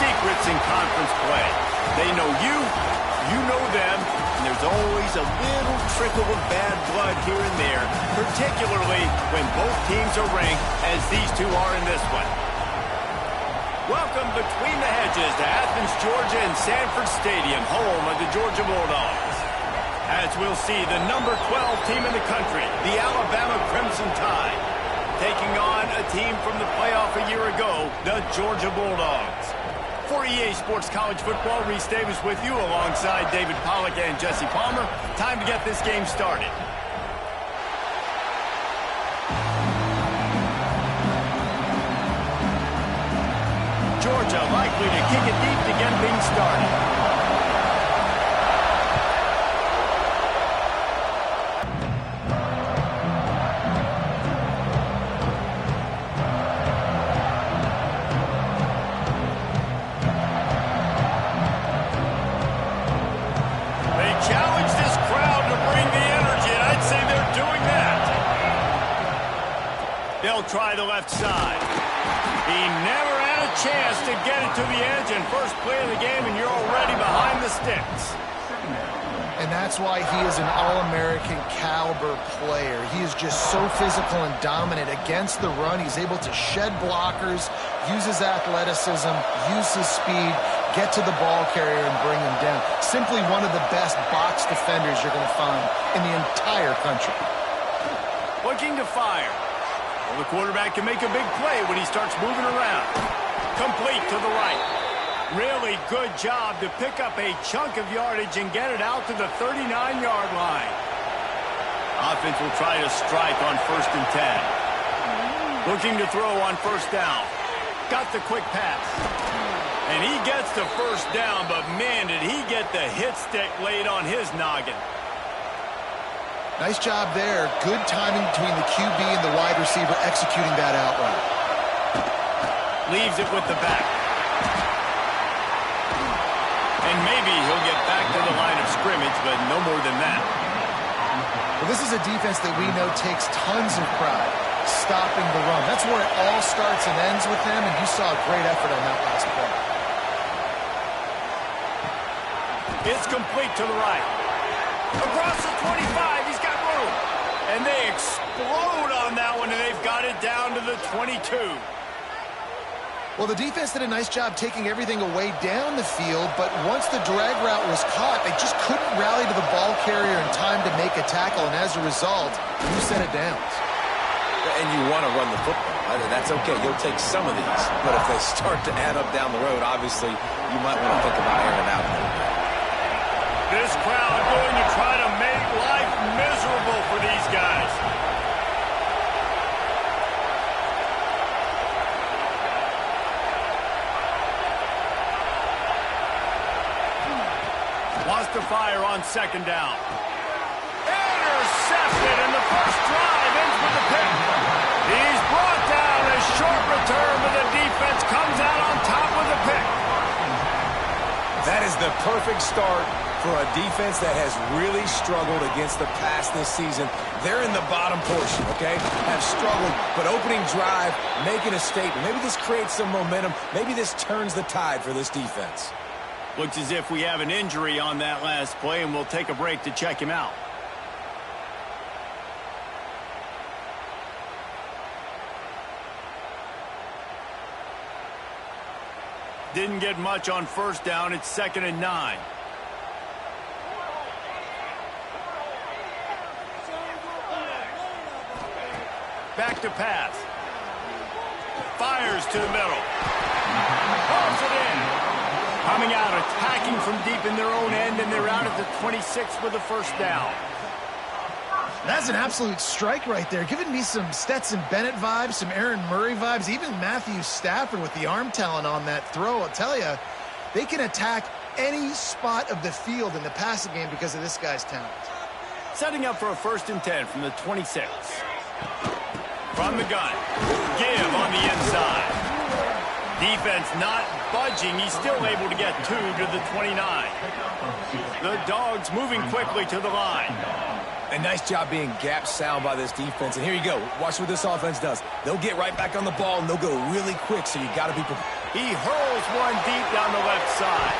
secrets in conference play. They know you, you know them, and there's always a little trickle of bad blood here and there, particularly when both teams are ranked as these two are in this one. Welcome between the hedges to Athens, Georgia and Sanford Stadium, home of the Georgia Bulldogs. As we'll see, the number 12 team in the country, the Alabama Crimson Tide, taking on a team from the playoff a year ago, the Georgia Bulldogs. For EA Sports College Football, Reese Davis with you alongside David Pollack and Jesse Palmer. Time to get this game started. Georgia likely to kick it deep to get things started. Try the left side. He never had a chance to get it to the edge, and first play of the game, and you're already behind the sticks. And that's why he is an All-American caliber player. He is just so physical and dominant against the run. He's able to shed blockers, use his athleticism, use his speed, get to the ball carrier and bring him down. Simply one of the best box defenders you're going to find in the entire country. Looking to fire. Well, the quarterback can make a big play when he starts moving around. Complete to the right. Really good job to pick up a chunk of yardage and get it out to the 39-yard line. Offense will try to strike on 1st and 10. Looking to throw on 1st down. Got the quick pass. And he gets the 1st down, but man, did he get the hit stick laid on his noggin. Nice job there. Good timing between the QB and the wide receiver executing that out route. Leaves it with the back. And maybe he'll get back to the line of scrimmage, but no more than that. Well, this is a defense that we know takes tons of pride stopping the run. That's where it all starts and ends with them, and you saw a great effort on that last play. It's complete to the right. Across the 25, he's got room. And they explode on that one, and they've got it down to the 22. Well, the defense did a nice job taking everything away down the field, but once the drag route was caught, they just couldn't rally to the ball carrier in time to make a tackle, and as a result, you set it down. And you want to run the football. That's okay. You'll take some of these. But if they start to add up down the road, obviously, you might want to think about airing out a little bit. This crowd going to try to make life miserable for these guys. Wants to fire on 2nd down. Intercepted, and the first drive ends with a pick. He's brought down. A short return, but the defense comes out on top with a pick. That is the perfect start for a defense that has really struggled against the pass this season. They're in the bottom portion, okay? Have struggled, but opening drive, making a statement. Maybe this creates some momentum. Maybe this turns the tide for this defense. Looks as if we have an injury on that last play, and we'll take a break to check him out. Didn't get much on 1st down. It's 2nd and 9. Back to pass. Fires to the middle. Pulls it in. Coming out, attacking from deep in their own end, and they're out at the 26 with a 1st down. That's an absolute strike right there. Giving me some Stetson Bennett vibes, some Aaron Murray vibes, even Matthew Stafford with the arm talent on that throw. I'll tell you, they can attack any spot of the field in the passing game because of this guy's talent. Setting up for a 1st and 10 from the 26. From the gun. Give on the inside. Defense not budging. He's still able to get 2 to the 29. The Dogs moving quickly to the line. A nice job being gap sound by this defense. And here you go. Watch what this offense does. They'll get right back on the ball, and they'll go really quick, so you got to be prepared. He hurls one deep down the left side.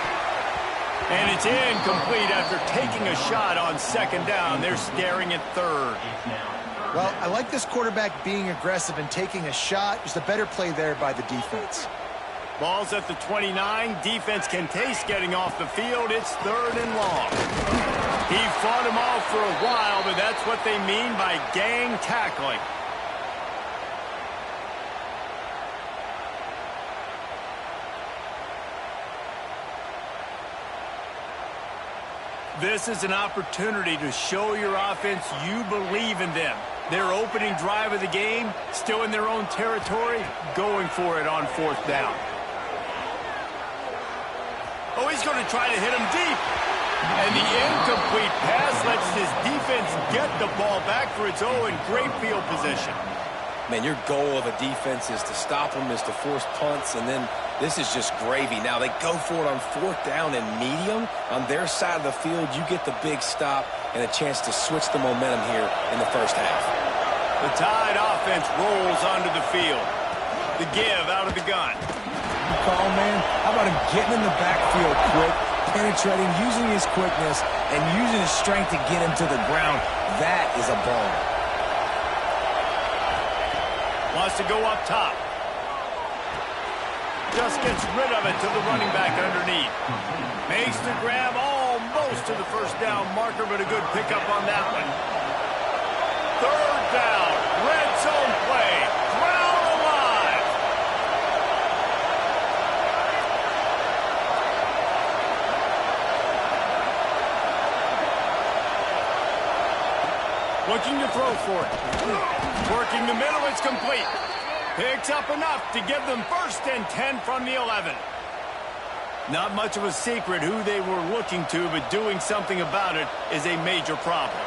And it's incomplete after taking a shot on second down. They're staring at third. Well, I like this quarterback being aggressive and taking a shot. Just a better play there by the defense. Ball's at the 29. Defense can taste getting off the field. It's third and long. He fought him off for a while, but that's what they mean by gang tackling. This is an opportunity to show your offense you believe in them. Their opening drive of the game, still in their own territory, going for it on fourth down. Oh, he's going to try to hit him deep. And the incomplete pass lets his defense get the ball back for its own great field position. Man, your goal of a defense is to stop them, is to force punts, and then this is just gravy. Now, they go for it on fourth down and medium. On their side of the field, you get the big stop and a chance to switch the momentum here in the first half. The Tide offense rolls onto the field. The give out of the gun. Call, man. How about him getting in the backfield quick, penetrating, using his quickness, and using his strength to get him to the ground? That is a baller. Wants to go up top. Just gets rid of it to the running back underneath. Makes the grab almost to the first down marker, but a good pickup on that one. Third down. Red zone play. Ground alive. Looking to throw for it. Working the middle, it's complete. Picks up enough to give them first and 10 from the 11. Not much of a secret who they were looking to, but doing something about it is a major problem.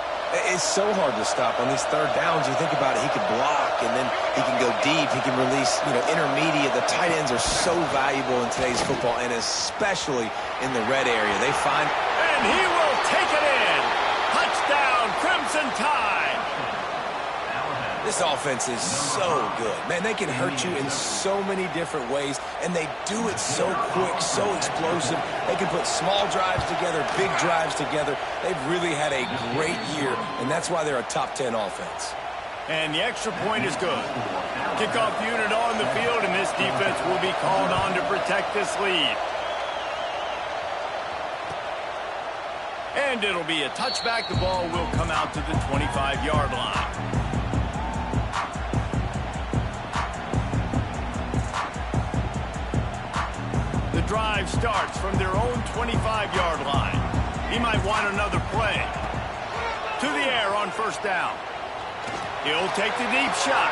It's so hard to stop on these third downs. You think about it, he could block, and then he can go deep. He can release, intermediate. The tight ends are so valuable in today's football, and especially in the red area. They find... And he will take it in. Touchdown, Crimson Tide. This offense is so good. Man, they can hurt you in so many different ways, and they do it so quick, so explosive. They can put small drives together, big drives together. They've really had a great year, and that's why they're a top 10 offense. And the extra point is good. Kickoff unit on the field, and this defense will be called on to protect this lead. And it'll be a touchback. The ball will come out to the 25-yard line. Drive starts from their own 25-yard line. He might want another play. To the air on first down. He'll take the deep shot.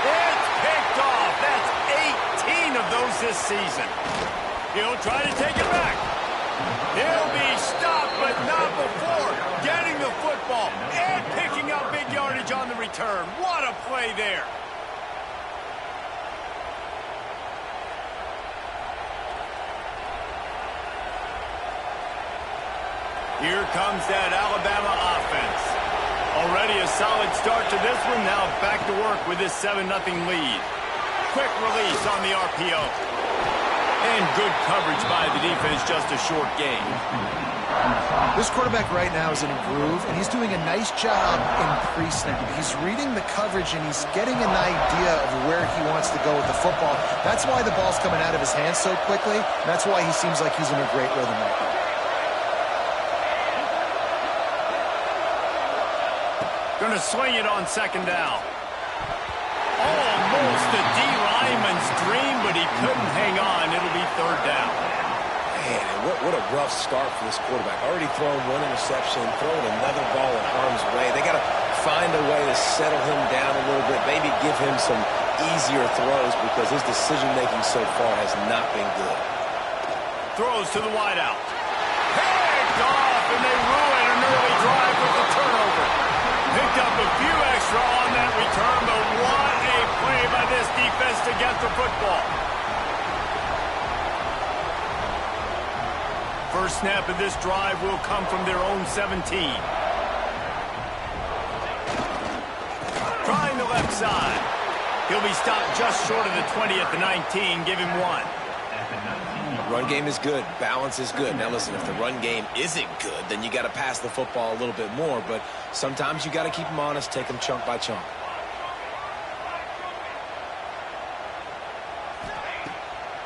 It's picked off. That's 18 of those this season. He'll try to take it back. He'll be stopped, but not before getting the football and picking up big yardage on the return. What a play there. Here comes that Alabama offense. Already a solid start to this one. Now back to work with this 7-0 lead. Quick release on the RPO. And good coverage by the defense, just a short gain. This quarterback right now is in a groove, and he's doing a nice job in pre-snap. He's reading the coverage, and he's getting an idea of where he wants to go with the football. That's why the ball's coming out of his hands so quickly. That's why he seems like he's in a great rhythm right now. Going to swing it on second down. Almost a D lineman's dream, but he couldn't hang on. It'll be third down. Man, what a rough start for this quarterback. Already thrown one interception, throwing another ball in harm's way. They got to find a way to settle him down a little bit, maybe give him some easier throws because his decision-making so far has not been good. Throws to the wideout. Picked off, and they ruin an early drive with the turnover. Picked up a few extra on that return, but what a play by this defense to get the football. First snap of this drive will come from their own 17. Trying the left side. He'll be stopped just short of the 20 at the 19. Give him one. Run game is good. Balance is good. Now, listen, if the run game isn't good, then you got to pass the football a little bit more. But sometimes you got to keep them honest, take them chunk by chunk.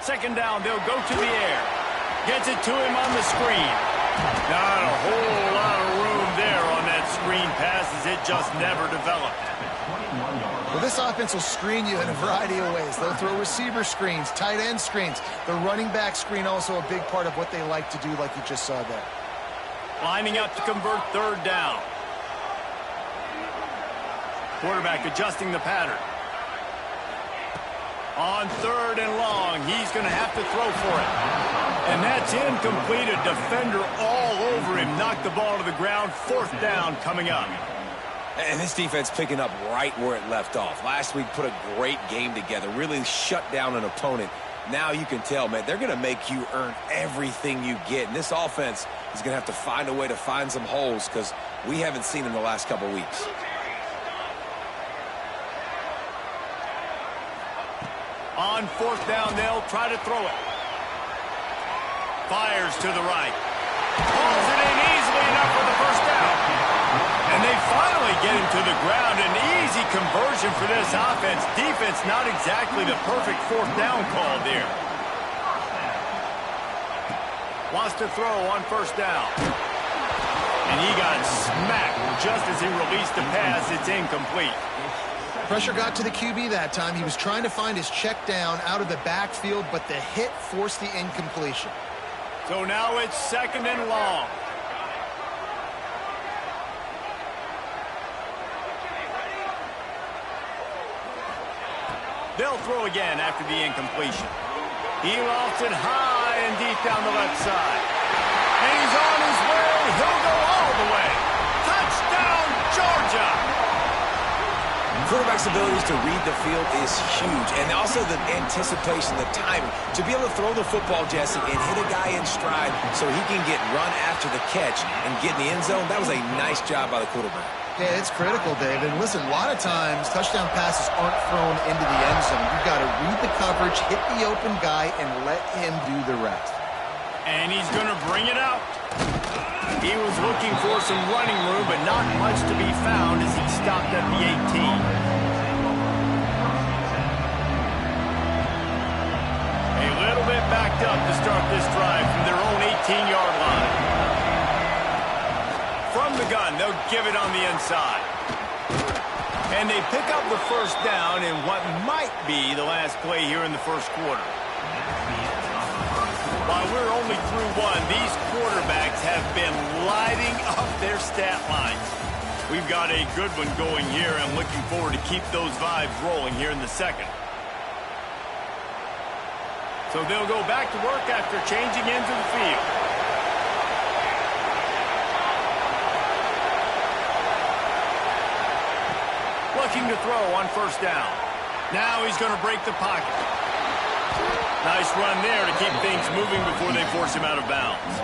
Second down, they'll go to the air. Gets it to him on the screen. Not a whole lot of room there on that screen pass as it just never developed. Well, this offense will screen you in a variety of ways. They'll throw receiver screens, tight end screens. The running back screen also a big part of what they like to do, like you just saw there. Lining up to convert third down. Quarterback adjusting the pattern. On third and long, he's going to have to throw for it. And that's incomplete. A defender all over him. Knocked the ball to the ground. Fourth down coming up. And this defense picking up right where it left off. Last week put a great game together. Really shut down an opponent. Now you can tell, man, they're going to make you earn everything you get. And this offense is going to have to find a way to find some holes because we haven't seen in the last couple weeks. On fourth down, they'll try to throw it. Fires to the right. Pulls it in easily enough for the first down. And they finally get him to the ground. An easy conversion for this offense. Defense not exactly the perfect fourth down call there. Wants to throw on first down. And he got smacked just as he released the pass. It's incomplete. Pressure got to the QB that time. He was trying to find his check down out of the backfield, but the hit forced the incompletion. So now it's second and long. They'll throw again after the incompletion. He lofts it high and deep down the left side. And he's on his way. He'll go all the way. Touchdown, Georgia! Quarterback's abilities to read the field is huge, and also the anticipation, the timing. To be able to throw the football, Jesse, and hit a guy in stride so he can get run after the catch and get in the end zone, that was a nice job by the quarterback. Yeah, it's critical, David. Listen, a lot of times touchdown passes aren't thrown into the end zone. You've got to read the coverage, hit the open guy, and let him do the rest. And he's going to bring it out. He was looking for some running room, but not much to be found as he stopped at the 18. A little bit backed up to start this drive from their own 18-yard line. From the gun, they'll give it on the inside. And they pick up the first down in what might be the last play here in the first quarter. While we're only through one, these quarterbacks have been lighting up their stat lines. We've got a good one going here. I'm looking forward to keep those vibes rolling here in the second. So they'll go back to work after changing into the field. Looking to throw on first down. Now he's going to break the pocket. Nice run there to keep things moving before they force him out of bounds.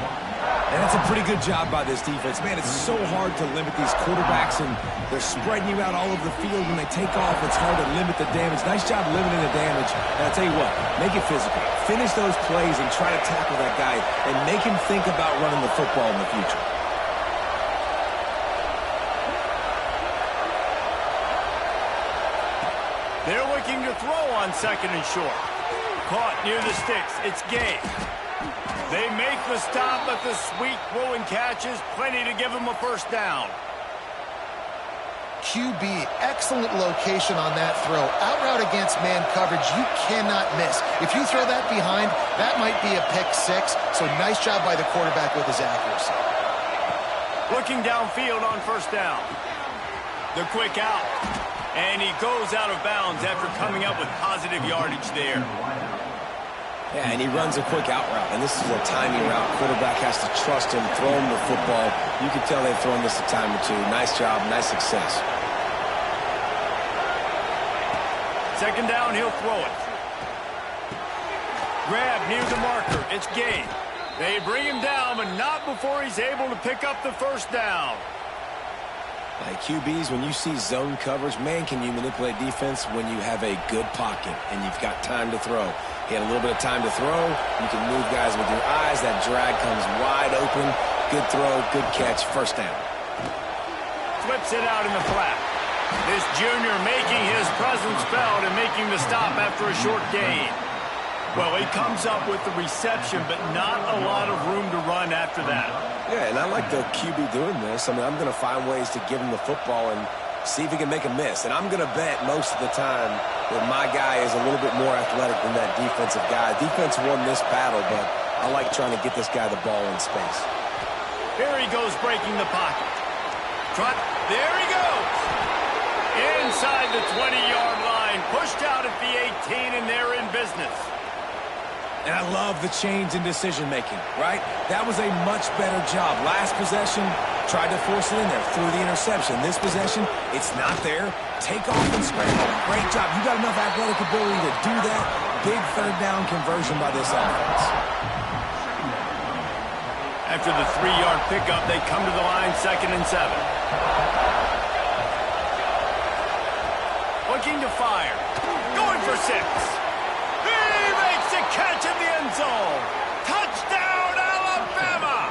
And it's a pretty good job by this defense. Man, it's so hard to limit these quarterbacks, and they're spreading you out all over the field. When they take off, it's hard to limit the damage. Nice job limiting the damage. And I'll tell you what, make it physical. Finish those plays and try to tackle that guy and make him think about running the football in the future. They're looking to throw on second and short. Caught near the sticks. It's game. They make the stop, but the sweet throw and catch is plenty to give them a first down. QB, excellent location on that throw. Out route against man coverage, you cannot miss. If you throw that behind, that might be a pick six. So nice job by the quarterback with his accuracy. Looking downfield on first down. The quick out. And he goes out of bounds after coming up with positive yardage there. Yeah, and he runs a quick out route, and this is a timing route. Quarterback has to trust him, throw him the football. You can tell they've thrown this a time or two. Nice job, nice success. Second down, he'll throw it. Grab near the marker. It's game. They bring him down, but not before he's able to pick up the first down. Like QBs, when you see zone coverage, man, can you manipulate defense when you have a good pocket and you've got time to throw. He had a little bit of time to throw. You can move guys with your eyes. That drag comes wide open. Good throw, good catch, first down. Flips it out in the flat. This junior making his presence felt and making the stop after a short gain. Well, he comes up with the reception, but not a lot of room to run after that. Yeah, and I like the QB doing this. I mean, I'm going to find ways to give him the football and see if he can make a miss. And I'm going to bet most of the time that my guy is a little bit more athletic than that defensive guy. Defense won this battle, but I like trying to get this guy the ball in space. Here he goes breaking the pocket. There he goes. Inside the 20-yard line, pushed out at the 18, and they're in business. And I love the change in decision-making, right? That was a much better job. Last possession, tried to force it in there, threw the interception. This possession, it's not there. Take off and scramble. Great job. You got enough athletic ability to do that. Big third down conversion by this offense. After the 3-yard pickup, they come to the line, 2nd and 7. Looking to fire. Going for 6. Catch in the end zone. Touchdown, Alabama!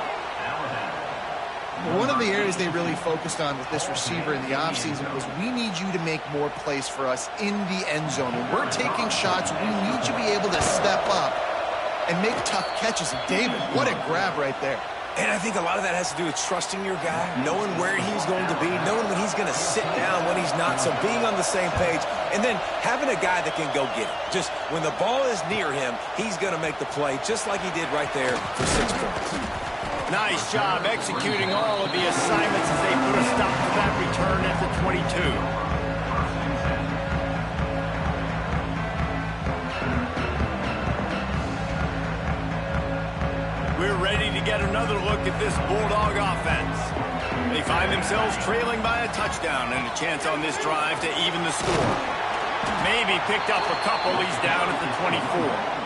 One of the areas they really focused on with this receiver in the offseason was we need you to make more plays for us in the end zone. When we're taking shots, we need you to be able to step up and make tough catches. And David, what a grab right there. And I think a lot of that has to do with trusting your guy, knowing where he's going to be, knowing when he's going to sit down, when he's not, so being on the same page, and then having a guy that can go get it. Just when the ball is near him, he's going to make the play, just like he did right there for 6 points. Nice job executing all of the assignments as they put a stop to that return at the 22. We're ready to get another look at this Bulldog offense. They find themselves trailing by a touchdown and a chance on this drive to even the score. Maybe picked up a couple. He's down at the 24.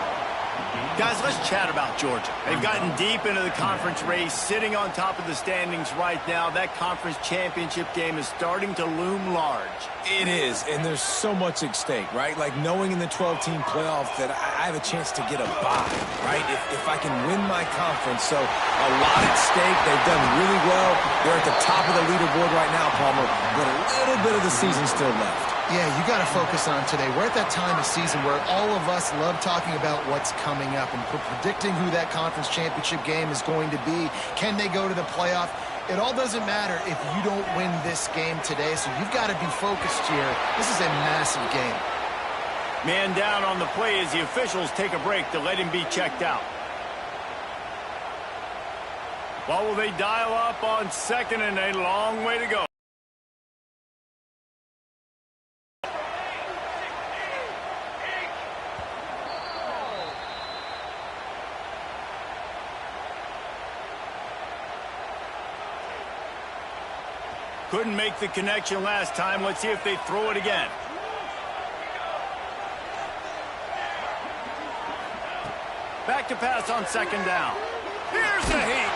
Guys, let's chat about Georgia. They've gotten deep into the conference race, sitting on top of the standings right now. That conference championship game is starting to loom large. It is, and there's so much at stake, right? Like knowing in the 12-team playoff that I have a chance to get a bye, right? If I can win my conference. So a lot at stake. They've done really well. They're at the top of the leaderboard right now, Palmer, but a little bit of the season still left. Yeah, you got to focus on today. We're at that time of season where all of us love talking about what's coming up and predicting who that conference championship game is going to be. Can they go to the playoff? It all doesn't matter if you don't win this game today, so you've got to be focused here. This is a massive game. Man down on the play as the officials take a break to let him be checked out. What will they dial up on 2nd and a long way to go? Couldn't make the connection last time. Let's see if they throw it again. Back to pass on 2nd down. Here's the heat.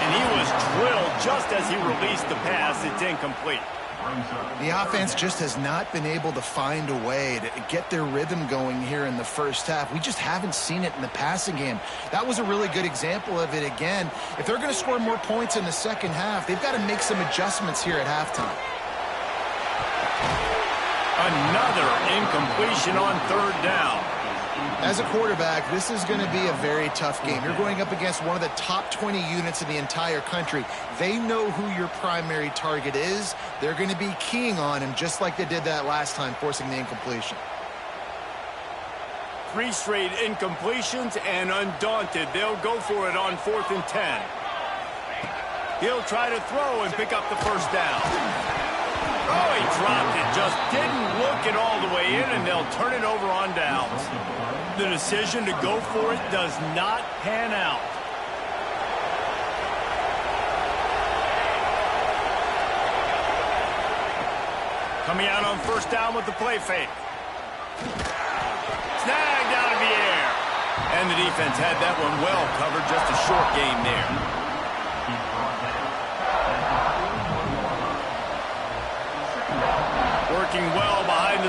And he was drilled just as he released the pass. It's incomplete. The offense just has not been able to find a way to get their rhythm going here in the first half. We just haven't seen it in the passing game. That was a really good example of it again. If they're going to score more points in the second half, they've got to make some adjustments here at halftime. Another incompletion on 3rd down. As a quarterback, this is going to be a very tough game. You're going up against one of the top 20 units in the entire country. They know who your primary target is. They're going to be keying on him just like they did that last time, forcing the incompletion. 3 straight incompletions, and undaunted, they'll go for it on 4th and 10. He'll try to throw and pick up the first down. Oh, he dropped it. Just didn't look it all the way in, and they'll turn it over on downs. The decision to go for it does not pan out. Coming out on 1st down with the play fake. Snagged out of the air. And the defense had that one well covered. Just a short game there.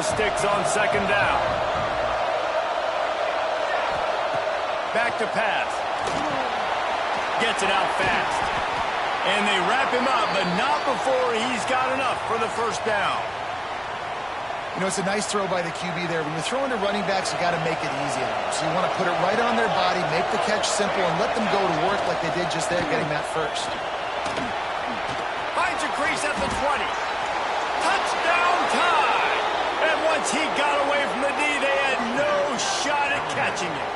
the sticks on second down. Back to pass. Gets it out fast. And they wrap him up, but not before he's got enough for the first down. You know, it's a nice throw by the QB there. When you're throwing to running backs, you got to make it easy on them. So you want to put it right on their body, make the catch simple, and let them go to work like they did just there, getting that first. Finds a crease at the 20. Touchdown time! And once he got away from the D, they had no shot at catching him.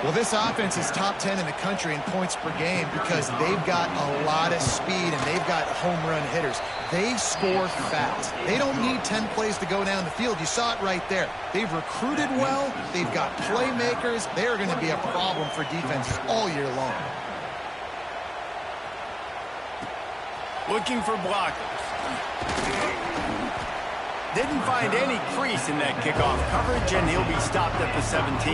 Well, this offense is top 10 in the country in points per game because they've got a lot of speed and they've got home run hitters. They score fast. They don't need 10 plays to go down the field. You saw it right there. They've recruited well. They've got playmakers. They are going to be a problem for defenses all year long. Looking for blockers. Didn't find any crease in that kickoff coverage, and he'll be stopped at the 17.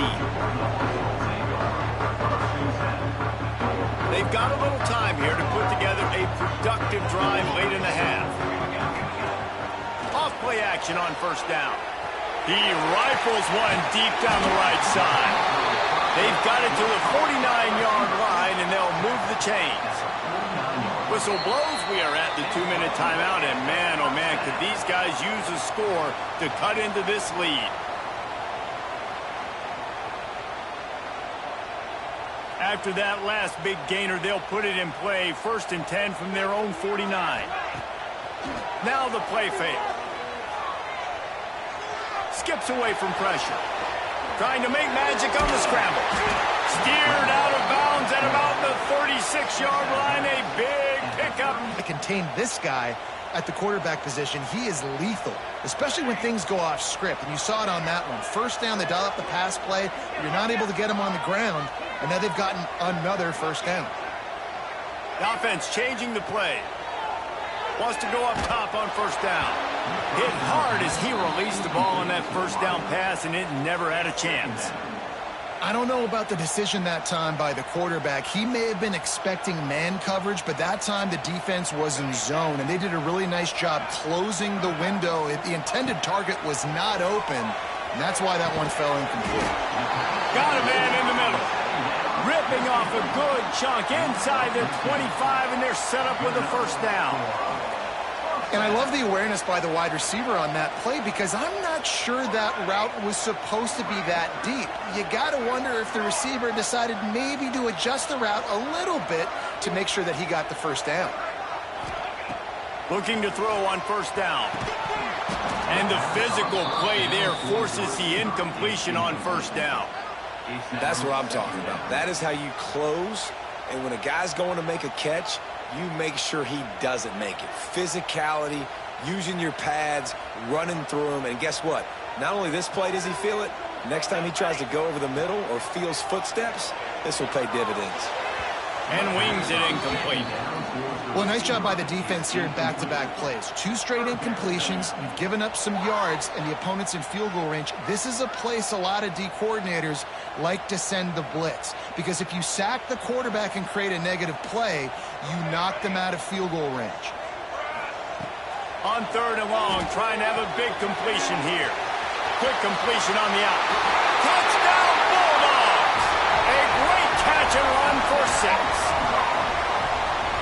They've got a little time here to put together a productive drive late in the half. Off play action on first down. He rifles one deep down the right side. They've got it to the 49-yard line, and they'll move the chains. Whistle blows, we are at the 2-minute timeout, and man, oh man, could these guys use a score to cut into this lead. After that last big gainer, they'll put it in play, 1st and 10 from their own 49. Now the play fake. Skips away from pressure. Trying to make magic on the scramble. Steered out of bounds at about the 36-yard line. A big pickup. To contain this guy at the quarterback position, he is lethal, especially when things go off script. And you saw it on that one. First down, they dial up the pass play. You're not able to get him on the ground, and now they've gotten another first down. The offense changing the play. Wants to go up top on first down. Hit hard as he released the ball on that first down pass, and it never had a chance. I don't know about the decision that time by the quarterback. He may have been expecting man coverage, but that time the defense was in zone, and they did a really nice job closing the window. The intended target was not open, and that's why that one fell incomplete. Got a man in the middle. Ripping off a good chunk inside the 25, and they're set up with a first down. And I love the awareness by the wide receiver on that play because I'm not sure that route was supposed to be that deep. You got to wonder if the receiver decided maybe to adjust the route a little bit to make sure that he got the first down. Looking to throw on first down. And the physical play there forces the incompletion on first down. That's what I'm talking about. That is how you close, and when a guy's going to make a catch, you make sure he doesn't make it. Physicality, using your pads, running through them, and guess what? Not only this play does he feel it, next time he tries to go over the middle or feels footsteps, this will pay dividends. And wings it incomplete. Well, nice job by the defense here in back-to-back plays. 2 straight incompletions. You've given up some yards, and the opponent's in field goal range. This is a place a lot of D coordinators like to send the blitz, because if you sack the quarterback and create a negative play, you knock them out of field goal range. On 3rd and long, trying to have a big completion here. Quick completion on the out. Touchdown Bulldogs! A great catch and run for 6.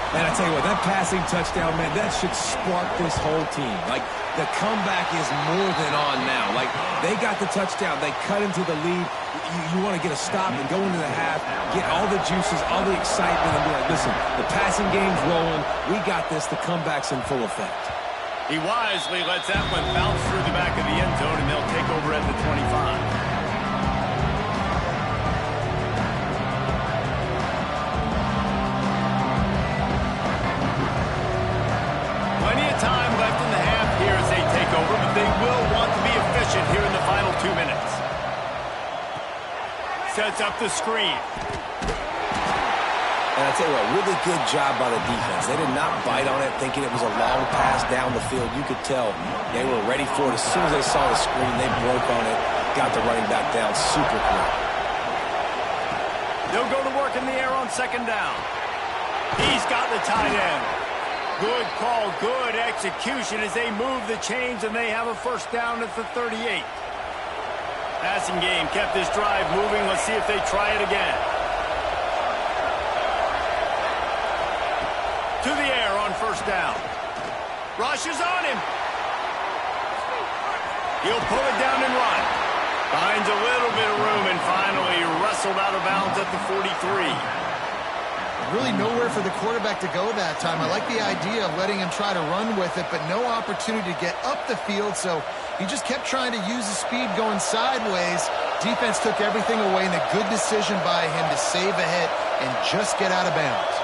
Man, I tell you what, that passing touchdown, man, that should spark this whole team. Like, the comeback is more than on now. Like, they got the touchdown. They cut into the lead. You want to get a stop and go into the half, get all the juices, all the excitement, and be like, listen, the passing game's rolling. We got this. The comeback's in full effect. He wisely lets that one bounce through the back of the end zone, and they'll take over at the 25. Time left in the half here as they take over, but they will want to be efficient here in the final 2 minutes. Sets up the screen. And I tell you what, really good job by the defense. They did not bite on it thinking it was a long pass down the field. You could tell they were ready for it. As soon as they saw the screen, they broke on it, got the running back down super quick. They'll go to work in the air on 2nd down. He's got the tight end. Good call, good execution as they move the chains and they have a first down at the 38. Passing game kept this drive moving. Let's see if they try it again. To the air on first down. Rushes on him. He'll pull it down and run. Finds a little bit of room and finally wrestled out of bounds at the 43. Really nowhere for the quarterback to go that time. I like the idea of letting him try to run with it, but no opportunity to get up the field, so he just kept trying to use his speed going sideways. Defense took everything away, and a good decision by him to save a hit and just get out of bounds.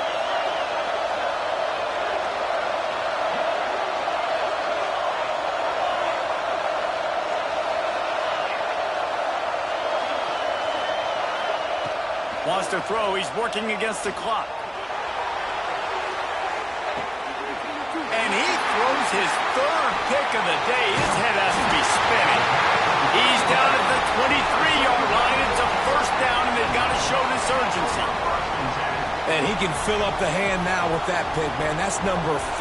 Wants to throw. He's working against the clock. And he throws his third pick of the day. His head has to be spinning. He's down at the 23-yard line. It's a first down, and they've got to show this urgency. And he can fill up the hand now with that pick, man. That's number 5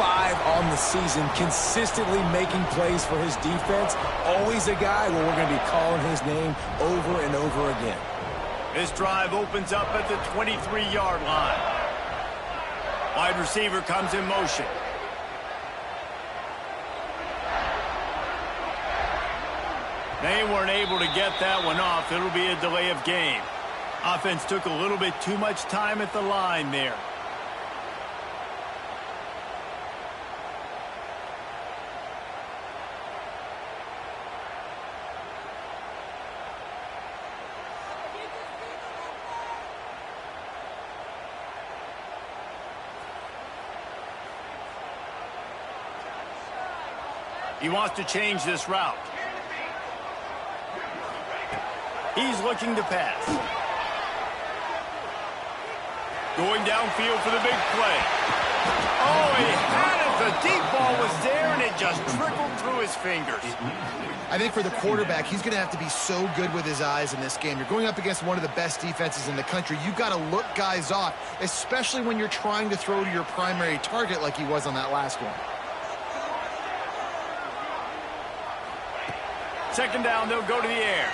on the season, consistently making plays for his defense. Always a guy where we're going to be calling his name over and over again. This drive opens up at the 23-yard line. Wide receiver comes in motion. They weren't able to get that one off. It'll be a delay of game. Offense took a little bit too much time at the line there. He wants to change this route. He's looking to pass. Going downfield for the big play. Oh, he had it. The deep ball was there, and it just trickled through his fingers. I think for the quarterback, he's going to have to be so good with his eyes in this game. You're going up against one of the best defenses in the country. You've got to look guys off, especially when you're trying to throw to your primary target like he was on that last one. Second down, they'll go to the air.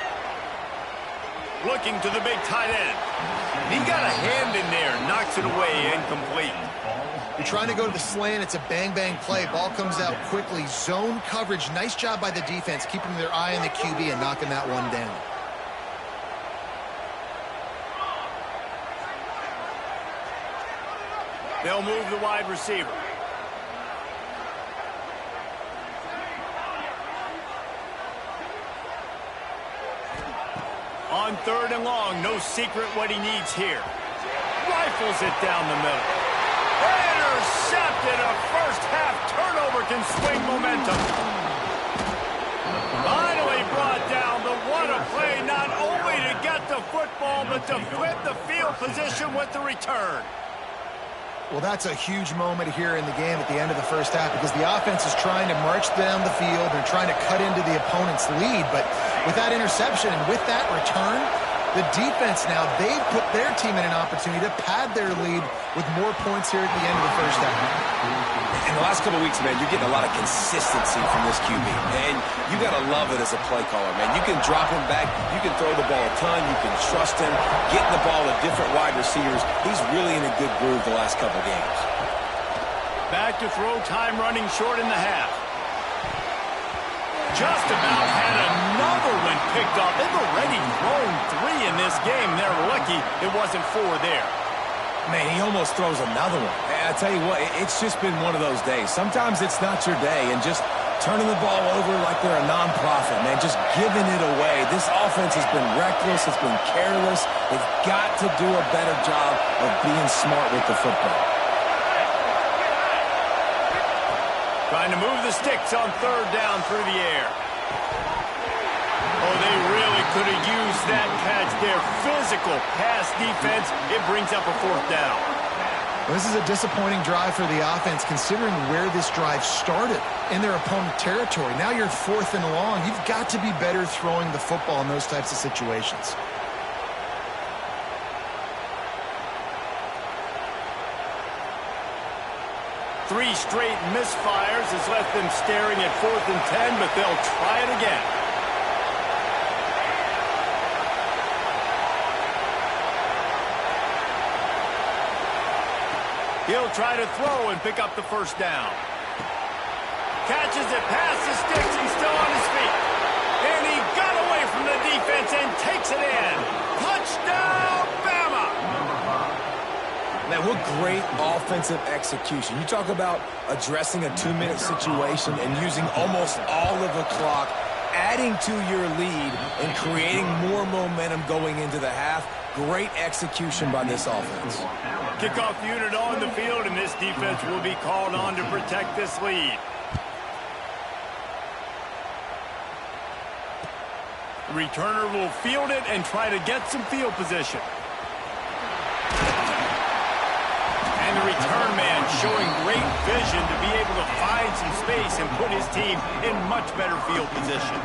Looking to the big tight end. He got a hand in there, knocks it away, incomplete. You're trying to go to the slant. It's a bang-bang play. Ball comes out quickly. Zone coverage. Nice job by the defense, keeping their eye on the QB and knocking that one down. They'll move the wide receiver. On third and long, no secret what he needs here. Rifles it down the middle. Intercepted. A first-half turnover can swing momentum. Finally brought down. The what a play, not only to get the football, but to flip the field position with the return. Well, that's a huge moment here in the game at the end of the first half because the offense is trying to march down the field. They're trying to cut into the opponent's lead, but with that interception and with that return, the defense now, they've put their team in an opportunity to pad their lead with more points here at the end of the first half. In the last couple of weeks, man, you're getting a lot of consistency from this QB, and you got to love it as a play caller, man. You can drop him back, you can throw the ball a ton, you can trust him, getting the ball to different wide receivers. He's really in a good groove the last couple games. Back to throw, time running short in the half. Just about had another one picked off. They've already thrown 3 in this game. They're lucky it wasn't 4 there. Man, he almost throws another one. I tell you what, it's just been one of those days. Sometimes it's not your day, and just turning the ball over like they're a nonprofit, man, just giving it away. This offense has been reckless. It's been careless. They've got to do a better job of being smart with the football. Trying to move the sticks on third down through the air. Oh, they really could have used that catch there. Physical pass defense. It brings up a fourth down. Well, this is a disappointing drive for the offense considering where this drive started in their opponent territory. Now you're 4th and long. You've got to be better throwing the football in those types of situations. straight misfires has left them staring at 4th and 10, but they'll try it again. He'll try to throw and pick up the first down. Catches it past the sticks. He's still on his feet. And he got away from the defense and takes it in. Touchdown, Bama! Man, what great offensive execution. You talk about addressing a 2-minute situation and using almost all of the clock, adding to your lead and creating more momentum going into the half. Great execution by this offense. Kickoff unit on the field, and this defense will be called on to protect this lead. The returner will field it and try to get some field position. And the return man showing great vision to be able to find some space and put his team in much better field position.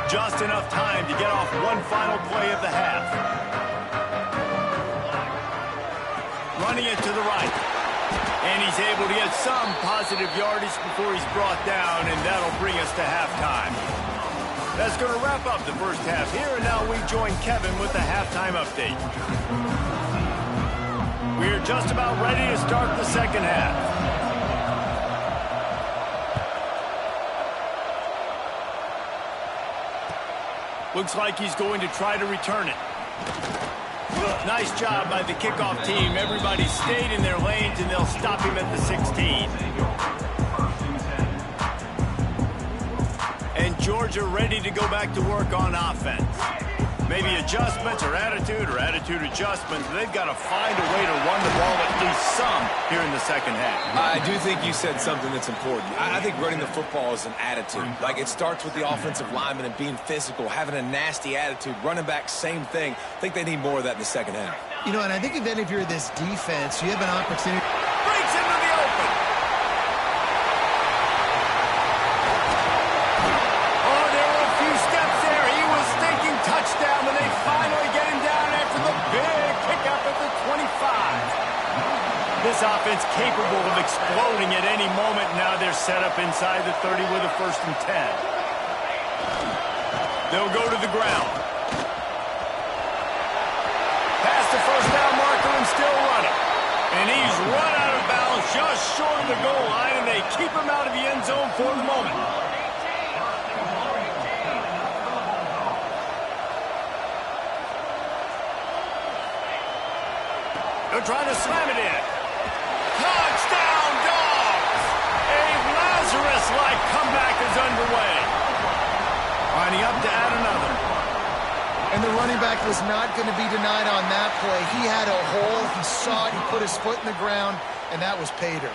Just enough time to get off one final play of the half. Running it to the right. And he's able to get some positive yardage before he's brought down, and that'll bring us to halftime. That's going to wrap up the first half here, and now we join Kevin with the halftime update. We're just about ready to start the second half. Looks like he's going to try to return it. Nice job by the kickoff team. Everybody stayed in their lanes, and they'll stop him at the 16. And Georgia ready to go back to work on offense. Maybe adjustments or attitude adjustments. They've got to find a way to run the ball at least some here in the second half. I do think you said something that's important. I think running the football is an attitude. Like, it starts with the offensive lineman and being physical, having a nasty attitude. Running back, same thing. I think they need more of that in the second half. You know, and I think even if you're this defense, you have an opportunity. Breaks into the open. Oh, there were a few steps there. He was thinking touchdown, but they finally get him down after the big pickup at the 25. This offense capable of exploding at any moment. Now they're set up inside the 30 with a 1st and 10. They'll go to the ground. Past the first down marker and still running. And he's run out of bounds just short of the goal line, and they keep him out of the end zone for the moment. They're trying to slam it in. Touchdown, Dogs! A Lazarus-like comeback is underway. Lining up to add another. And the running back was not going to be denied on that play. He had a hole. He saw it. He put his foot in the ground, and that was pay dirt.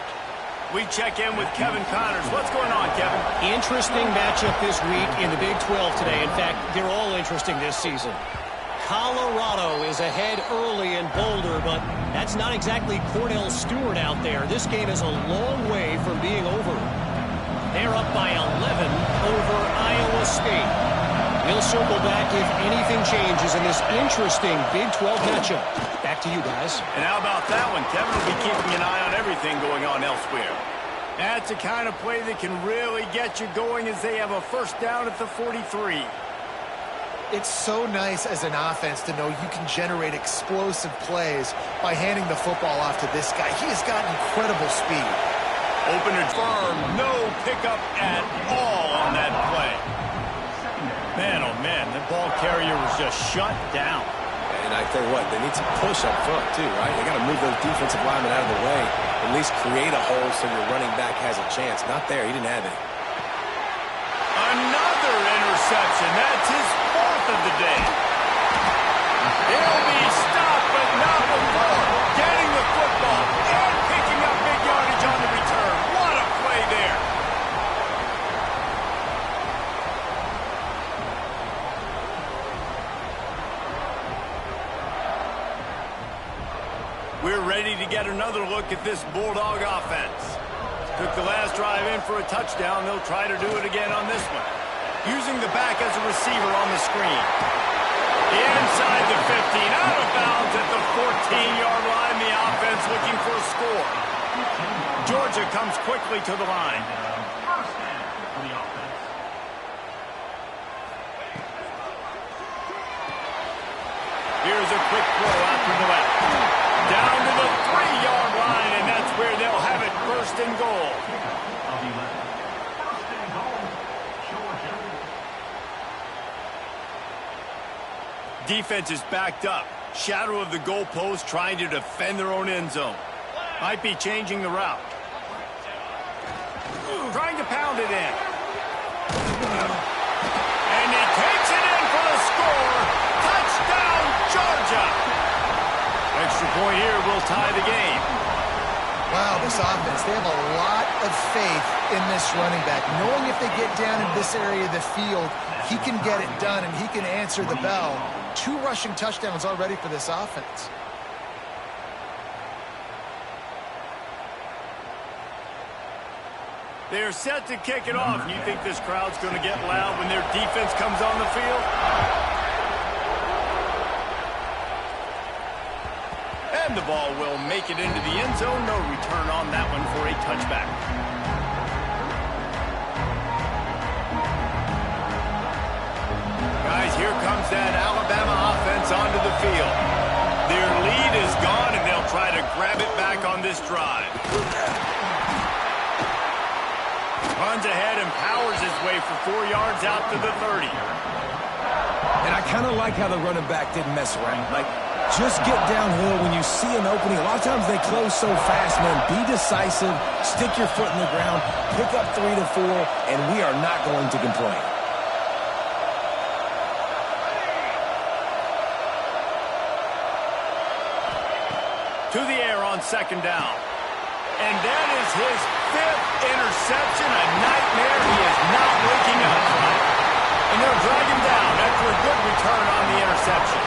We check in with Kevin Connors. What's going on, Kevin? Interesting matchup this week in the Big 12 today. In fact, they're all interesting this season. Colorado is ahead early in Boulder, but that's not exactly Cordell Stewart out there. This game is a long way from being over. They're up by 11 over Iowa State. We'll circle back if anything changes in this interesting Big 12 matchup. Back to you guys. And how about that one? Kevin will be keeping an eye on everything going on elsewhere. That's the kind of play that can really get you going as they have a first down at the 43. It's so nice as an offense to know you can generate explosive plays by handing the football off to this guy. He has got incredible speed. Open and firm, no pickup at all on that play. Man, oh man, the ball carrier was just shut down. And I tell you what, they need some push up front too, right? They got to move those defensive linemen out of the way, at least create a hole so your running back has a chance. Not there, he didn't have it. Another interception. That's his 4th of the day. He'll be stopped, but not before getting the football and picking up big yardage on the return. What a play there. We're ready to get another look at this Bulldog offense. Took the last drive in for a touchdown. They'll try to do it again on this one. using the back as a receiver on the screen. Inside the 15, out of bounds at the 14-yard line. The offense looking for a score. Georgia comes quickly to the line. Here's a quick throw out to the left. Down to the 3-yard line, and that's where they'll have it, first and goal. Defense is backed up. Shadow of the goalpost, trying to defend their own end zone. Might be changing the route. Trying to pound it in. And he takes it in for the score. Touchdown, Georgia. Extra point here will tie the game. Wow, this offense, they have a lot of faith in this running back. Knowing if they get down in this area of the field, he can get it done and he can answer the bell. 2 rushing touchdowns already for this offense. They're set to kick it off. You think this crowd's going to get loud when their defense comes on the field? And the ball will make it into the end zone. No return on that one for a touchback. Guys, here comes that Alabama offense onto the field. Their lead is gone, and they'll try to grab it back on this drive. Runs ahead and powers his way for 4 yards out to the 30. And I kind of like how the running back didn't mess around. Like, just get downhill when you see an opening. A lot of times they close so fast, man. Be decisive, stick your foot in the ground, pick up 3 to 4, and we are not going to complain. To the air on second down. And that is his 5th interception. A nightmare. He is not waking up tonight. And they'll drag him down after a good return on the interception.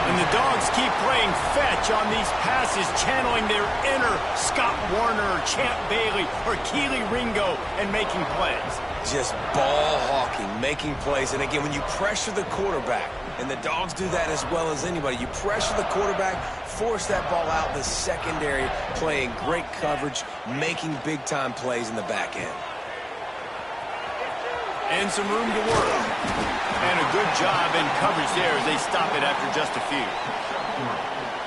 And the Dogs keep playing fetch on these passes, channeling their inner Scott Warner, Champ Bailey, or Keely Ringo, and making plays. Just ball hawking, making plays. And again, when you pressure the quarterback, and the Dogs do that as well as anybody, you pressure the quarterback, force that ball out in the secondary, playing great coverage, making big-time plays in the back end. And some room to work. And a good job in coverage there as they stop it after just a few.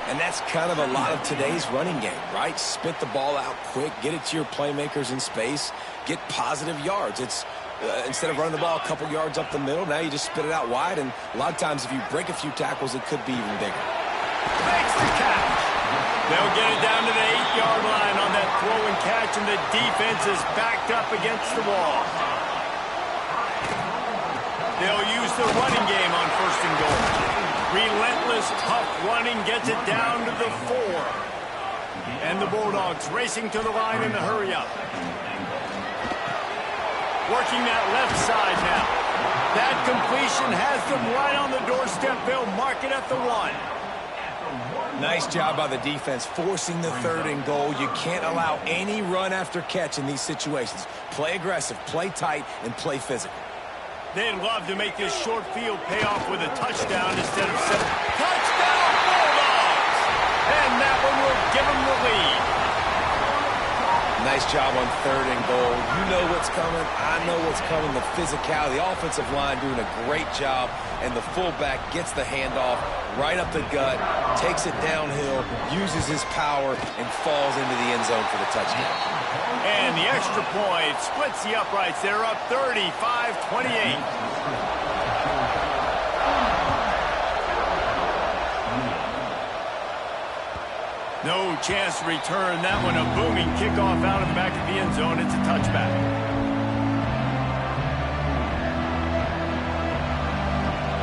And that's kind of a lot of today's running game, right? Spit the ball out quick, get it to your playmakers in space, get positive yards. It's instead of running the ball a couple yards up the middle, now you just spit it out wide, and a lot of times if you break a few tackles, it could be even bigger. Makes the catch. They'll get it down to the 8-yard line on that throw and catch, and the defense is backed up against the wall. They'll use the running game on first and goal. Relentless, tough running gets it down to the 4. And the Bulldogs racing to the line in the hurry-up. Working that left side now. That completion has them right on the doorstep. They'll mark it at the 1. Nice job by the defense, forcing the 3rd and goal. You can't allow any run after catch in these situations. Play aggressive, play tight, and play physical. They'd love to make this short field pay off with a touchdown instead of touchdown Bulldogs! And that one will give them the lead. Nice job on 3rd and goal. You know what's coming. I know what's coming. The physicality, the offensive line doing a great job, and the fullback gets the handoff right up the gut, takes it downhill, uses his power, and falls into the end zone for the touchdown. And the extra point splits the uprights. They're up 35-28. No chance to return that one. A booming kickoff out of the back of the end zone. It's a touchback.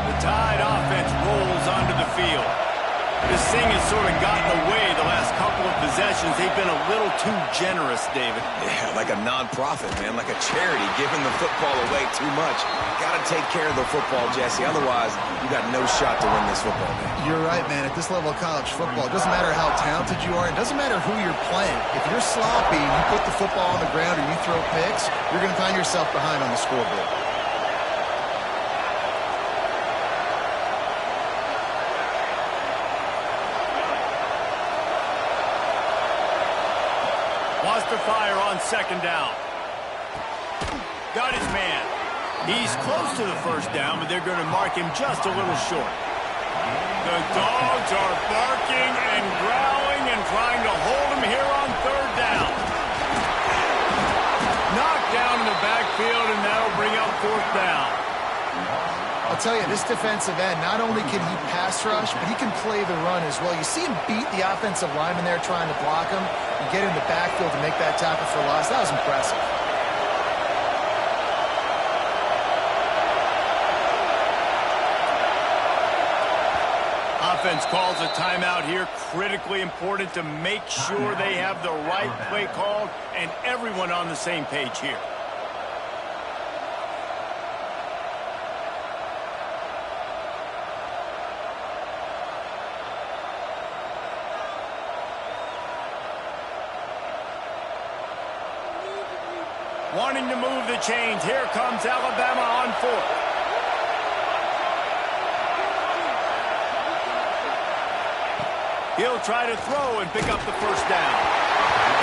The Tide offense rolls onto the field. This thing has sort of gotten away the last couple of possessions. They've been a little too generous, David. Yeah, like a non-profit, man, like a charity, giving the football away too much. Got to take care of the football, Jesse. Otherwise, you got no shot to win this football game. You're right, man. At this level of college football, it doesn't matter how talented you are. It doesn't matter who you're playing. If you're sloppy, you put the football on the ground or you throw picks, you're going to find yourself behind on the scoreboard. to fire on second down. Got his man. He's close to the first down, but they're going to mark him just a little short. The Dogs are barking and growling and trying to hold him here on third down. Knocked down in the backfield, and that'll bring up fourth down. I'll tell you, this defensive end, not only can he pass rush, but he can play the run as well. You see him beat the offensive lineman there trying to block him and get in the backfield to make that tackle for loss. That was impressive. Offense calls a timeout here. Critically important to make sure they have the right play called and everyone on the same page here. Wanting to move the chains. Here comes Alabama on fourth. He'll try to throw and pick up the first down.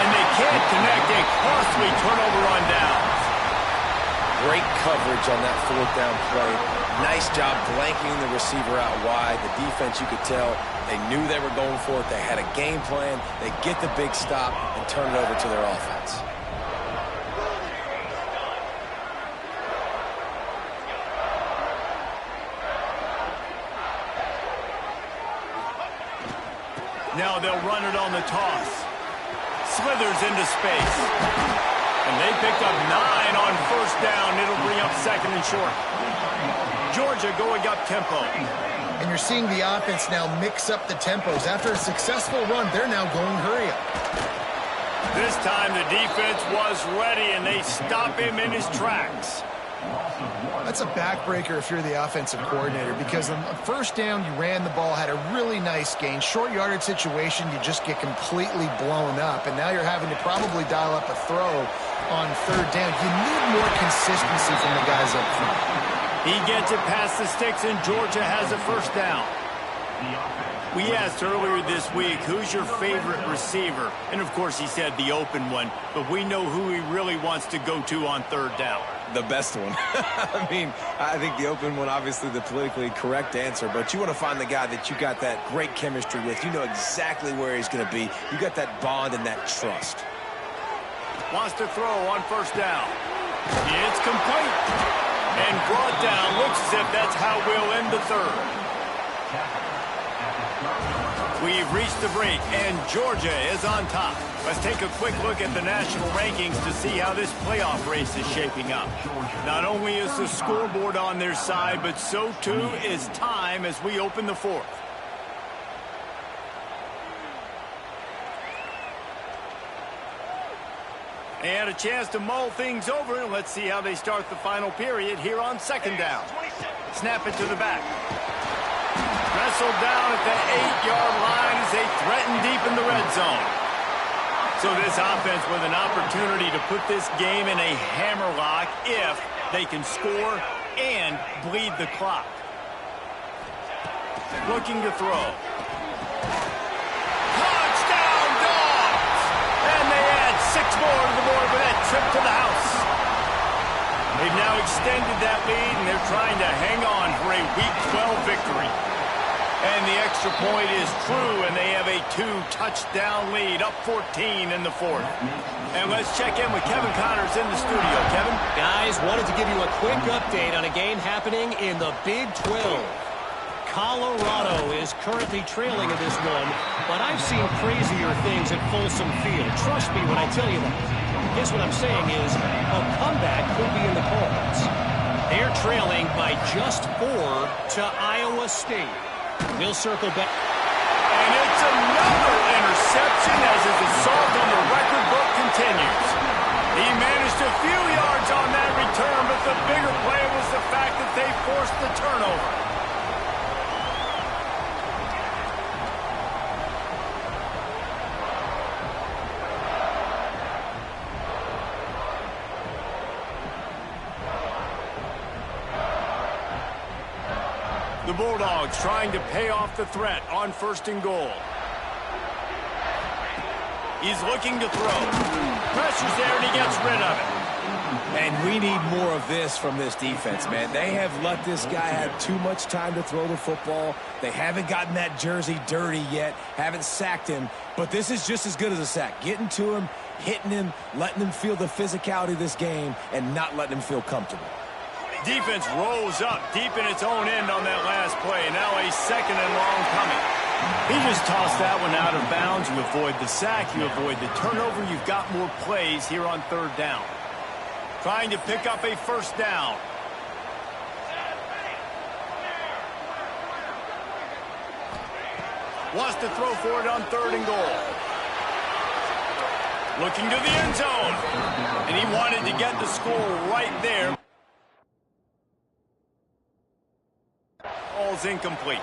And they can't connect a costly turnover on downs. Great coverage on that fourth down play. Nice job blanking the receiver out wide. The defense, you could tell, they knew they were going for it. They had a game plan. They get the big stop and turn it over to their offense. Now they'll run it on the toss. Slithers into space. And they picked up 9 on first down. It'll bring up second and short. Georgia going up tempo. And you're seeing the offense now mix up the tempos. After a successful run, they're now going hurry up. This time the defense was ready, and they stop him in his tracks. That's a backbreaker if you're the offensive coordinator, because on the first down you ran the ball, had a really nice gain. Short yardage situation, you just get completely blown up, and now you're having to probably dial up a throw on third down. You need more consistency from the guys up front. He gets it past the sticks, and Georgia has a first down. We asked earlier this week, who's your favorite receiver? And, of course, he said the open one, but we know who he really wants to go to on third down. The best one. I mean, I think the open one, obviously the politically correct answer, but you want to find the guy that you got that great chemistry with. You know exactly where he's going to be. You got that bond and that trust. Wants to throw on first down. It's complete. And brought down. Looks as if that's how we'll end the third. We've reached the break, and Georgia is on top. Let's take a quick look at the national rankings to see how this playoff race is shaping up. Not only is the scoreboard on their side, but so too is time as we open the fourth. And a chance to mull things over. Let's see how they start the final period here on second down. Snap it to the back. Wrestled down at the 8-yard line as they threaten deep in the red zone. So this offense with an opportunity to put this game in a hammerlock if they can score and bleed the clock. Looking to throw. Touchdown, Dogs! And they add 6 more to the board with that trip to the house. They've now extended that lead, and they're trying to hang on for a Week 12 victory. And the extra point is true, and they have a 2-touchdown lead, up 14 in the fourth. And let's check in with Kevin Connors in the studio. Kevin? Guys, wanted to give you a quick update on a game happening in the Big 12. Colorado is currently trailing in this one, but I've seen crazier things at Folsom Field. Trust me when I tell you that. Guess what I'm saying is a comeback could be in the cards. They're trailing by just 4 to Iowa State. We'll circle back. And it's another interception as his assault on the record book continues. He managed a few yards on that return, but the bigger play was the fact that they forced the turnover. The Bulldogs trying to pay off the threat on first and goal. He's looking to throw. Pressure's there, and he gets rid of it. And we need more of this from this defense, man. They have let this guy have too much time to throw the football. They haven't gotten that jersey dirty yet, haven't sacked him. But this is just as good as a sack. Getting to him, hitting him, letting him feel the physicality of this game, and not letting him feel comfortable. Defense rolls up deep in its own end on that last play. Now a 2nd and long coming. He just tossed that one out of bounds. You avoid the sack, you avoid the turnover. You've got more plays here on 3rd down. Trying to pick up a 1st down. Wants to throw for it on 3rd and goal. Looking to the end zone. And he wanted to get the score right there. Ball's incomplete.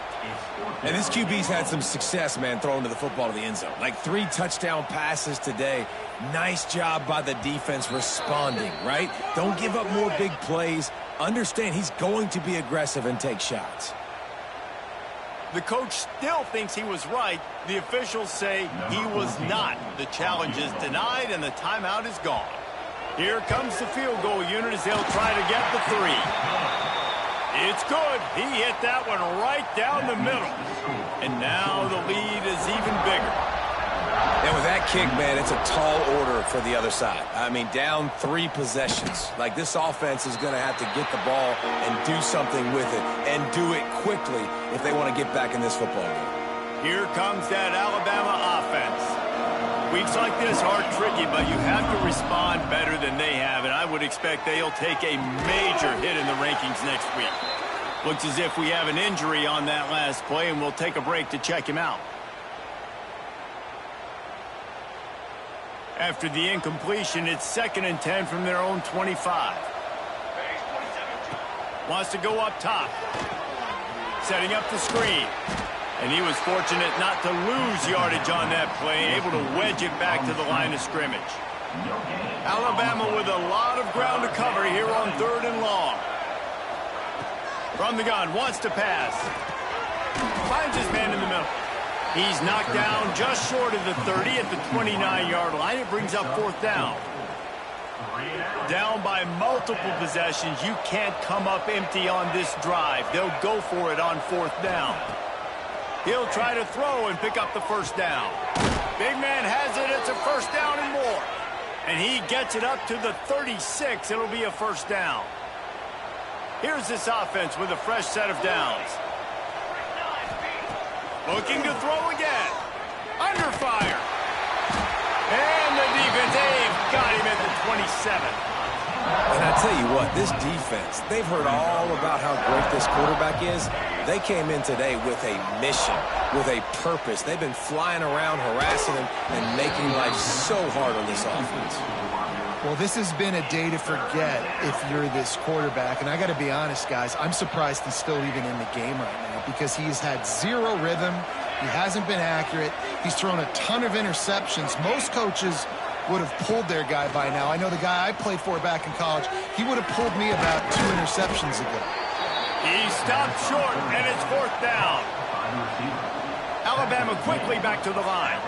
And this QB's had some success, man, throwing to the football to the end zone. Like 3 touchdown passes today. Nice job by the defense responding, right? Don't give up more big plays. Understand he's going to be aggressive and take shots. The coach still thinks he was right. The officials say he was not. The challenge is denied, and the timeout is gone. Here comes the field goal unit as they'll try to get the 3. It's good. He hit that one right down the middle. And now the lead is even bigger. And with that kick, man, it's a tall order for the other side. I mean, down 3 possessions. Like, this offense is going to have to get the ball and do something with it, and do it quickly if they want to get back in this football game. Here comes that Alabama offense. Weeks like this are tricky, but you have to respond better than they have, and I would expect they'll take a major hit in the rankings next week. Looks as if we have an injury on that last play, and we'll take a break to check him out. After the incompletion, it's 2nd and 10 from their own 25. Wants to go up top. Setting up the screen. And he was fortunate not to lose yardage on that play, able to wedge it back to the line of scrimmage. Alabama with a lot of ground to cover here on 3rd and long. From the gun, wants to pass. Finds his man in the middle. He's knocked down just short of the 30 at the 29-yard line. It brings up 4th down. Down by multiple possessions. You can't come up empty on this drive. They'll go for it on 4th down. He'll try to throw and pick up the 1st down. Big man has it. It's a 1st down and more. And he gets it up to the 36. It'll be a 1st down. Here's this offense with a fresh set of downs. Looking to throw again. Under fire. And the defense, they've got him at the 27. And I tell you what, this defense, they've heard all about how great this quarterback is. They came in today with a mission, with a purpose. They've been flying around, harassing him, and making life so hard on this offense. Well, this has been a day to forget if you're this quarterback. And I got to be honest, guys, I'm surprised he's still even in the game right now because he's had 0 rhythm. He hasn't been accurate. He's thrown a ton of interceptions. Most coaches would have pulled their guy by now. I know the guy I played for back in college, he would have pulled me about 2 interceptions ago. He stopped short, and it's 4th down. Alabama quickly back to the line.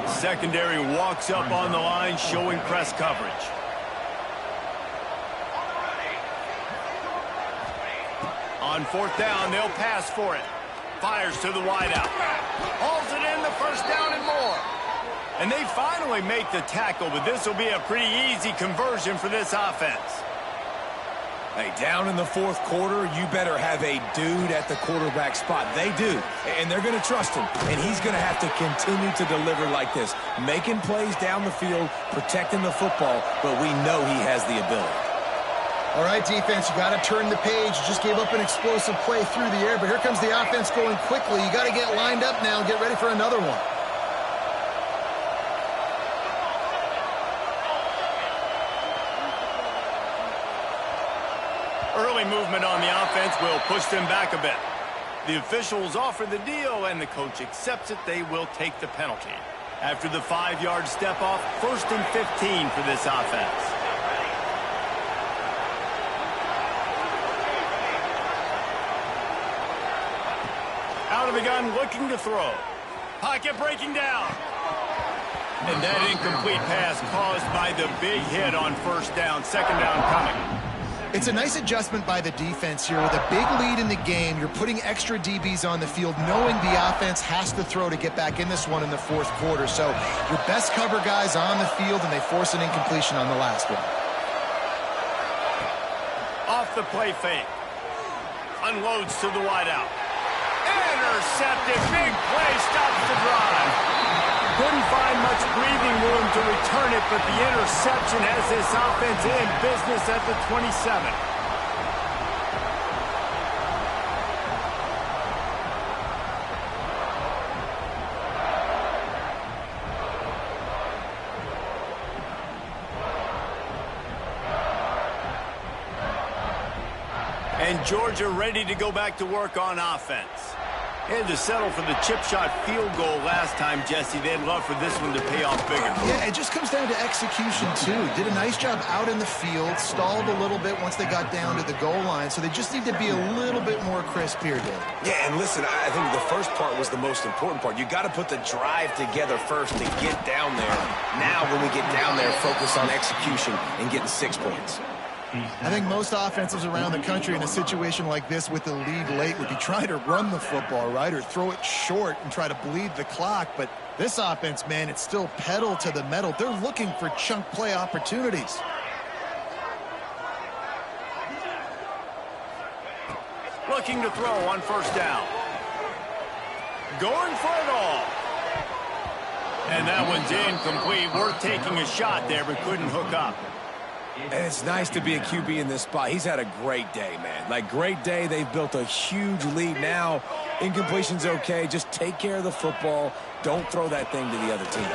Secondary walks up on the line, showing press coverage. On 4th down, they'll pass for it. Fires to the wideout. Hauls it in, the 1st down and more. And they finally make the tackle, but this will be a pretty easy conversion for this offense. Hey, down in the 4th quarter, you better have a dude at the quarterback spot. They do, and they're going to trust him. And he's going to have to continue to deliver like this, making plays down the field, protecting the football, but we know he has the ability. All right, defense, you got to turn the page. You just gave up an explosive play through the air, but here comes the offense going quickly. You got to get lined up now and get ready for another one. Early movement on the offense will push them back a bit. The officials offer the deal, and the coach accepts it. They will take the penalty. After the 5-yard step off, 1st and 15 for this offense. Out of the gun, looking to throw. Pocket breaking down. And that incomplete pass caused by the big hit on first down. Second down coming. It's a nice adjustment by the defense here. With a big lead in the game, you're putting extra DBs on the field, knowing the offense has to throw to get back in this one in the fourth quarter. So your best cover guys on the field, and they force an incompletion on the last one. Off the play fake. Unloads to the wideout. Intercepted. Big play. Stops the drive. Couldn't find much breathing room to return it, but the interception has this offense in business at the 27. And Georgia ready to go back to work on offense. They had to settle for the chip shot field goal last time, Jesse. They'd love for this one to pay off bigger. Yeah, it just comes down to execution, too. Did a nice job out in the field, stalled a little bit once they got down to the goal line, so they just need to be a little bit more crisp here, Dave. Yeah, and listen, I think the first part was the most important part. You got to put the drive together first to get down there. Now, when we get down there, focus on execution and getting 6 points. I think most offenses around the country in a situation like this with the lead late would be trying to run the football, right, or throw it short and try to bleed the clock. But this offense, man, it's still pedal to the metal. They're looking for chunk play opportunities. Looking to throw on first down. Going for it all. And that one's incomplete. Worth taking a shot there, but couldn't hook up. And it's nice to be a QB in this spot. He's had a great day, man. Like, great day. They've built a huge lead now. Incompletion's okay. Just take care of the football. Don't throw that thing to the other team.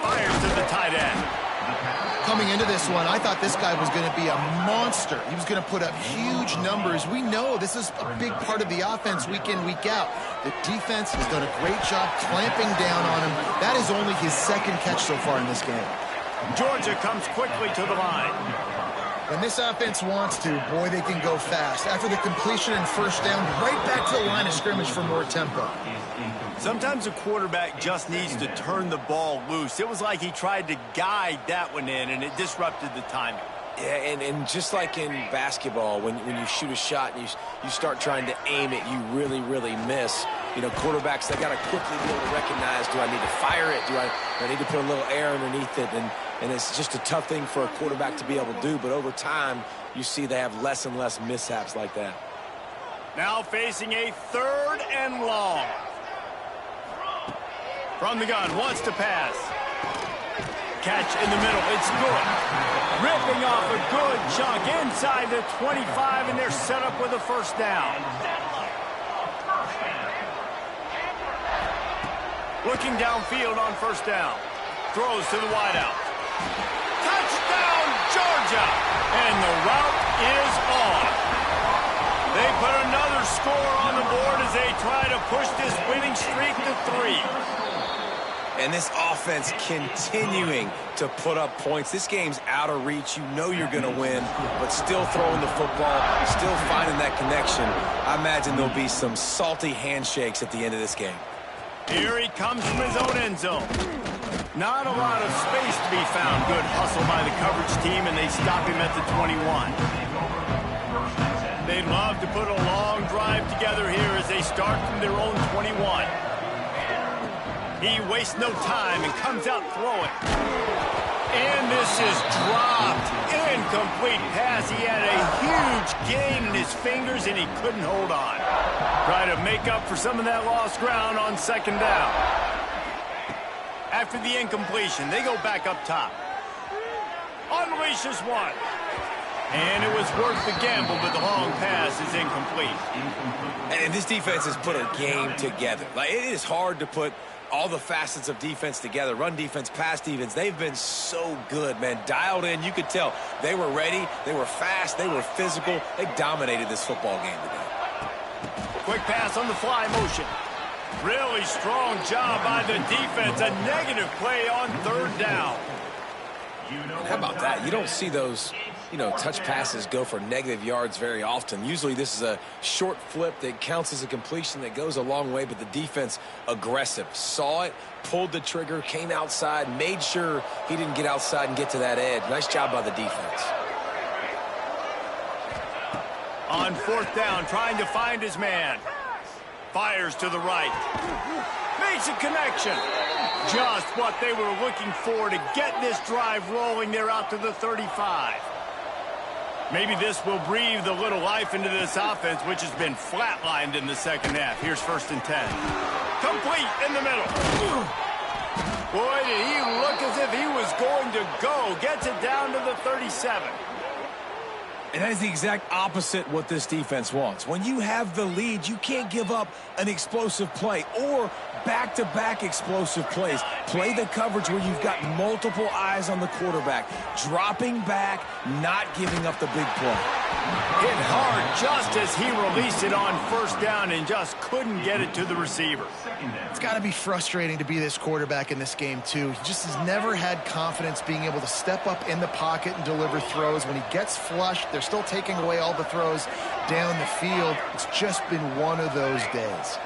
Fires to the tight end. Coming into this one, I thought this guy was going to be a monster. He was going to put up huge numbers. We know this is a big part of the offense week in, week out. The defense has done a great job clamping down on him. That is only his second catch so far in this game. Georgia comes quickly to the line. When this offense wants to, boy, they can go fast. After the completion and first down, right back to the line of scrimmage for more tempo. Sometimes a quarterback just needs to turn the ball loose. It was like he tried to guide that one in, and it disrupted the timing. Yeah, and just like in basketball, when you shoot a shot and you start trying to aim it, you really, really miss. You know, quarterbacks, they got to quickly be able to recognize, do I need to fire it? Do I need to put a little air underneath it? And it's just a tough thing for a quarterback to be able to do. But over time, you see they have less and less mishaps like that. Now facing a 3rd and long. From the gun, wants to pass. Catch in the middle, it's good. Ripping off a good chunk inside the 25, and they're set up with a first down. Looking downfield on first down. Throws to the wideout. Touchdown, Georgia! And the route is on. They put another score on the board as they try to push this winning streak to 3. And this offense continuing to put up points. This game's out of reach. You know you're going to win, but still throwing the football, still finding that connection. I imagine there'll be some salty handshakes at the end of this game. Here he comes from his own end zone. Not a lot of space to be found. Good hustle by the coverage team, and they stop him at the 21. They'd love to put a long drive together here as they start from their own 21. He wastes no time and comes out throwing. And this is dropped. Incomplete pass. He had a huge gain in his fingers, and he couldn't hold on. Try to make up for some of that lost ground on second down. After the incompletion, they go back up top. Unleashes one. And it was worth the gamble, but the long pass is incomplete. And this defense has put a game together. Like, it is hard to put all the facets of defense together. Run defense, pass defense. They've been so good, man. Dialed in. You could tell they were ready. They were fast. They were physical. They dominated this football game today. Quick pass on the fly motion. Really strong job by the defense. A negative play on 3rd down. And how about that? You don't see those you know, touch passes go for negative yards very often. Usually this is a short flip that counts as a completion that goes a long way, but the defense aggressive. Saw it, pulled the trigger, came outside, made sure he didn't get outside and get to that edge. Nice job by the defense. On fourth down, trying to find his man. Fires to the right. Makes a connection. Just what they were looking for to get this drive rolling. They're out to the 35. Maybe this will breathe a little life into this offense, which has been flatlined in the second half. Here's 1st and 10. Complete in the middle. Boy, did he look as if he was going to go. Gets it down to the 37. And that is the exact opposite what this defense wants. When you have the lead, you can't give up an explosive play or back-to-back explosive plays. Play the coverage where you've got multiple eyes on the quarterback. Dropping back, not giving up the big play. Hit hard just as he released it on 1st down and just couldn't get it to the receiver. It's got to be frustrating to be this quarterback in this game, too. He just has never had confidence being able to step up in the pocket and deliver throws. When he gets flushed, they're still taking away all the throws down the field. It's just been one of those days.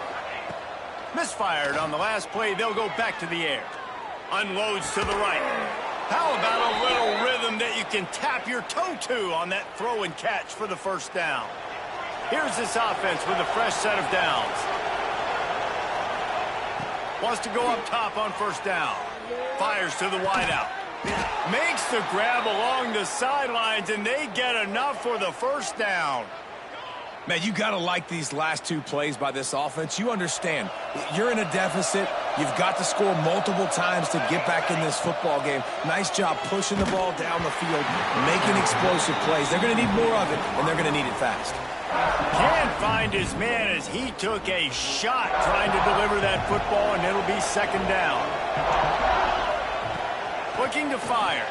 Misfired on the last play. They'll go back to the air. Unloads to the right. How about a little rhythm that you can tap your toe to on that throw and catch for the 1st down? Here's this offense with a fresh set of downs. Wants to go up top on 1st down. Fires to the wideout. Makes the grab along the sidelines, and they get enough for the 1st down. Man, you got to like these last 2 plays by this offense. You understand, you're in a deficit. You've got to score multiple times to get back in this football game. Nice job pushing the ball down the field, making explosive plays. They're going to need more of it, and they're going to need it fast. Can't find his man as he took a shot trying to deliver that football, and it'll be 2nd down. Looking to fire.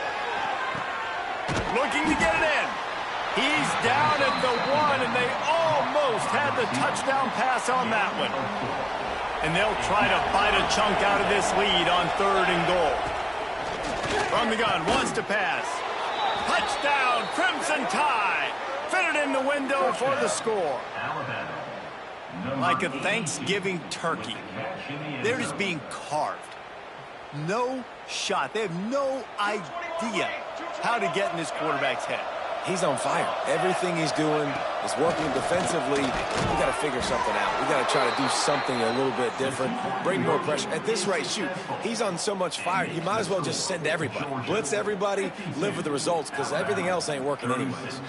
Looking to get it in. He's down at the 1, and they almost had the touchdown pass on that one. And they'll try to bite a chunk out of this lead on 3rd and goal. From the gun, wants to pass. Touchdown, Crimson Tide. Fitted in the window for the score. Like a Thanksgiving turkey. They're just being carved. No shot. They have no idea how to get in this quarterback's head. He's on fire. Everything he's doing is working defensively. We got to figure something out. We got to try to do something a little bit different. Bring more pressure. At this rate, shoot, he's on so much fire. You might as well just send everybody. Blitz everybody, live with the results, because everything else ain't working anyways.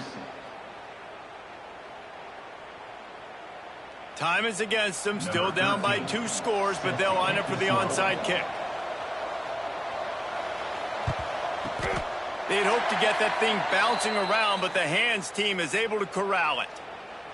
Time is against them. Still down by 2 scores, but they'll line up for the onside kick. They'd hope to get that thing bouncing around, but the hands team is able to corral it.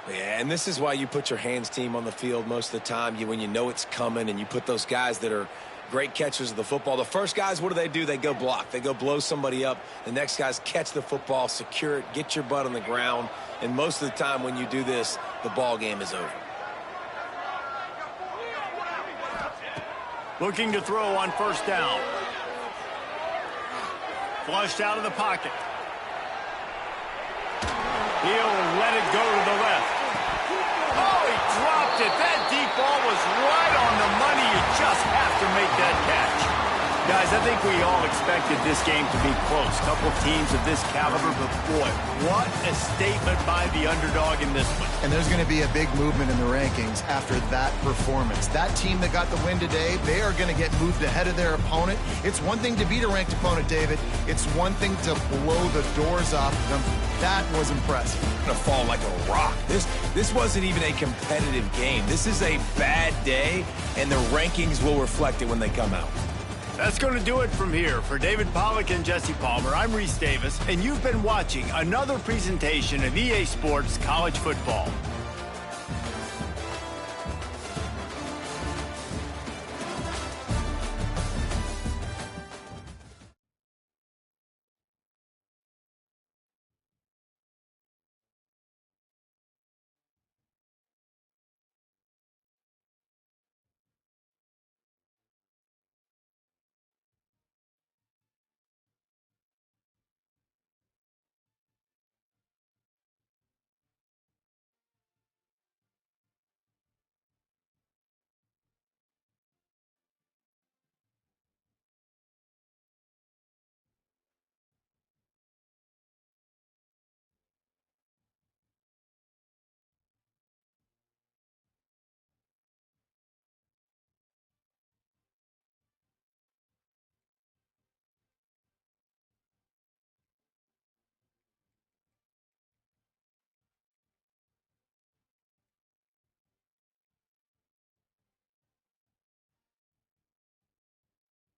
Yeah, and this is why you put your hands team on the field most of the time, when you know it's coming, and you put those guys that are great catchers of the football. The first guys, what do? They go block. They go blow somebody up. The next guys catch the football, secure it, get your butt on the ground. And most of the time when you do this, the ball game is over. Looking to throw on 1st down. Flushed out of the pocket. He'll let it go to the left. Oh, he dropped it. That deep ball was right on the money. You just have to make that catch. Guys, I think we all expected this game to be close. Couple teams of this caliber, but boy, what a statement by the underdog in this one. And there's going to be a big movement in the rankings after that performance. That team that got the win today, they are going to get moved ahead of their opponent. It's one thing to beat a ranked opponent, David. It's one thing to blow the doors off them. That was impressive. To fall like a rock. This wasn't even a competitive game. This is a bad day, and the rankings will reflect it when they come out. That's going to do it from here. For David Pollack and Jesse Palmer, I'm Reese Davis, and you've been watching another presentation of EA Sports College Football.